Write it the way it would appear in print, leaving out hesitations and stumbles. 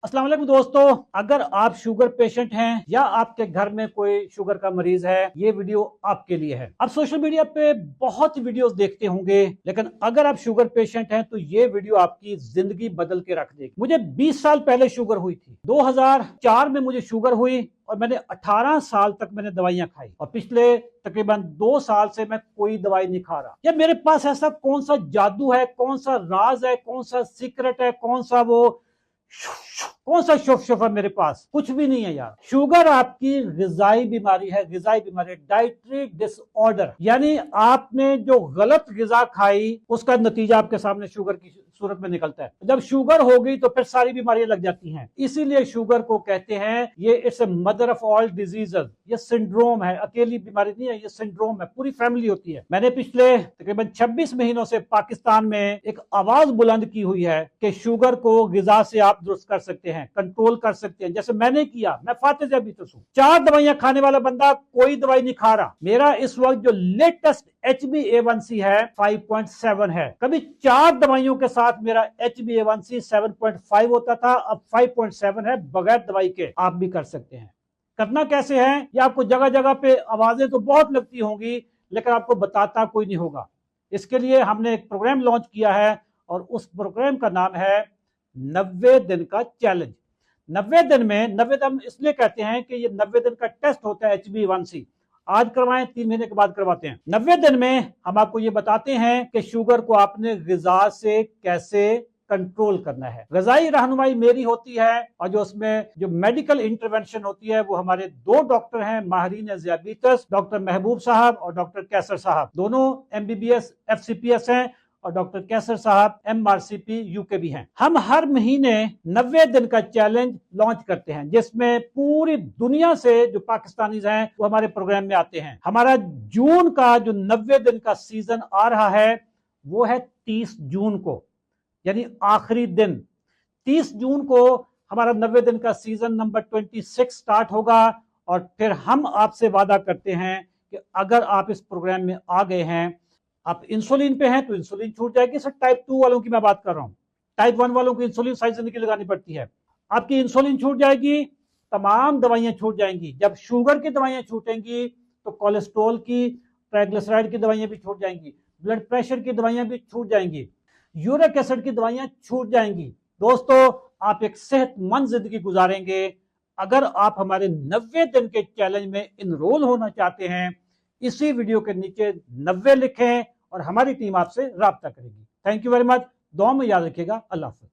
अस्सलाम वालेकुम दोस्तों, अगर आप शुगर पेशेंट हैं या आपके घर में कोई शुगर का मरीज है, ये वीडियो आपके लिए है। आप सोशल मीडिया पे बहुत वीडियोस देखते होंगे, लेकिन अगर आप शुगर पेशेंट हैं तो ये वीडियो आपकी जिंदगी बदल के रख देगी। मुझे 20 साल पहले शुगर हुई थी। 2004 में मुझे शुगर हुई और मैंने 18 साल तक मैंने दवाइयां खाई और पिछले तकरीबन 2 साल से मैं कोई दवाई नहीं खा रहा। या मेरे पास ऐसा कौन सा जादू है, कौन सा राज है, कौन सा सीक्रेट है, कौन सा शुफ है मेरे पास? कुछ भी नहीं है यार। शुगर आपकी गिजाई बीमारी है, डाइटरी डिसऑर्डर, यानी आपने जो गलत गिजा खाई उसका नतीजा आपके सामने शुगर की सूरत में निकलता है। जब शुगर हो गई तो फिर सारी बीमारियां लग जाती हैं। इसीलिए शुगर को कहते हैं ये it's a mother of all diseases. ये सिंड्रोम है, अकेली बीमारी नहीं है, ये सिंड्रोम है, पूरी फैमिली होती है। मैंने पिछले तकरीबन 26 महीनों से पाकिस्तान में एक आवाज बुलंद की हुई है कि शुगर को गिजा से आप दुरुस्त कर सकते हैं, कंट्रोल कर सकते हैं, जैसे मैंने किया। मैं फातिह अभी तो 4 दवाइयां खाने वाला बंदा कोई दवाई नहीं खा रहा। मेरा इस वक्त जो लेटेस्ट HbA1c है 5.7 है। कभी 4 दवाइयों के साथ मेरा HbA1c 7.5 होता था, अब 5.7 है। बगैर दवाई के आप भी कर सकते हैं। करना कैसे है? ये आपको जगह जगह पे आवाजें तो बहुत लगती होंगी, लेकिन आपको बताता कोई नहीं होगा। इसके लिए हमने एक प्रोग्राम लॉन्च किया है और उस प्रोग्राम का नाम है 90 दिन का चैलेंज। 90 दिन में, 90 दिन इसलिए कहते हैं कि ये 90 दिन का टेस्ट होता है HbA1c। आज करवाएं, 3 महीने के बाद करवाते हैं। 90 दिन में हम आपको ये बताते हैं कि शुगर को आपने गिजा से कैसे कंट्रोल करना है। ग़िज़ाई रहनुमाई मेरी होती है और जो उसमें जो मेडिकल इंटरवेंशन होती है वो हमारे 2 डॉक्टर हैं, माहिरीन ज़ियाबीतस, डॉक्टर महबूब साहब और डॉक्टर कैसर साहब। दोनों MBBS FCPS हैं और डॉक्टर कैसर साहब MRCP UK भी हैं। हम हर महीने 90 दिन का चैलेंज लॉन्च करते हैं, जिसमें पूरी दुनिया से जो पाकिस्तानीज हैं वो हमारे प्रोग्राम में आते हैं। हमारा जून का जो 90 दिन का सीजन आ रहा है वो है 30 जून को, यानी आखिरी दिन। 30 जून को हमारा 90 दिन का सीजन नंबर 26 स्टार्ट होगा और फिर हम आपसे वादा करते हैं कि अगर आप इस प्रोग्राम में आ गए हैं, आप इंसुलिन पे हैं तो इंसुलिन छूट जाएगी। सर टाइप 2 वालों की मैं बात कर रहा हूं। टाइप 1 वालों को इंसुलिन सारी जिंदगी लगानी पड़ती है। आपकी इंसुलिन छूट जाएगी, तमाम दवाइयां छूट जाएंगी। जब शुगर की दवाइयां छूटेंगी तो कोलेस्ट्रॉल की, ट्राइग्लिसराइड की दवाइयां भी छूट जाएंगी, ब्लड प्रेशर की दवाइयां भी छूट जाएंगी, यूरिक एसिड की दवाइयां छूट जाएंगी। दोस्तों, आप एक सेहतमंद जिंदगी गुजारेंगे अगर आप हमारे 90 दिन के चैलेंज में इनरोल होना चाहते हैं। इसी वीडियो के नीचे 90 लिखें और हमारी टीम आपसे राब्ता करेगी। Thank you very much. दुआ में याद रखिएगा। अल्लाह हाफ़िज़।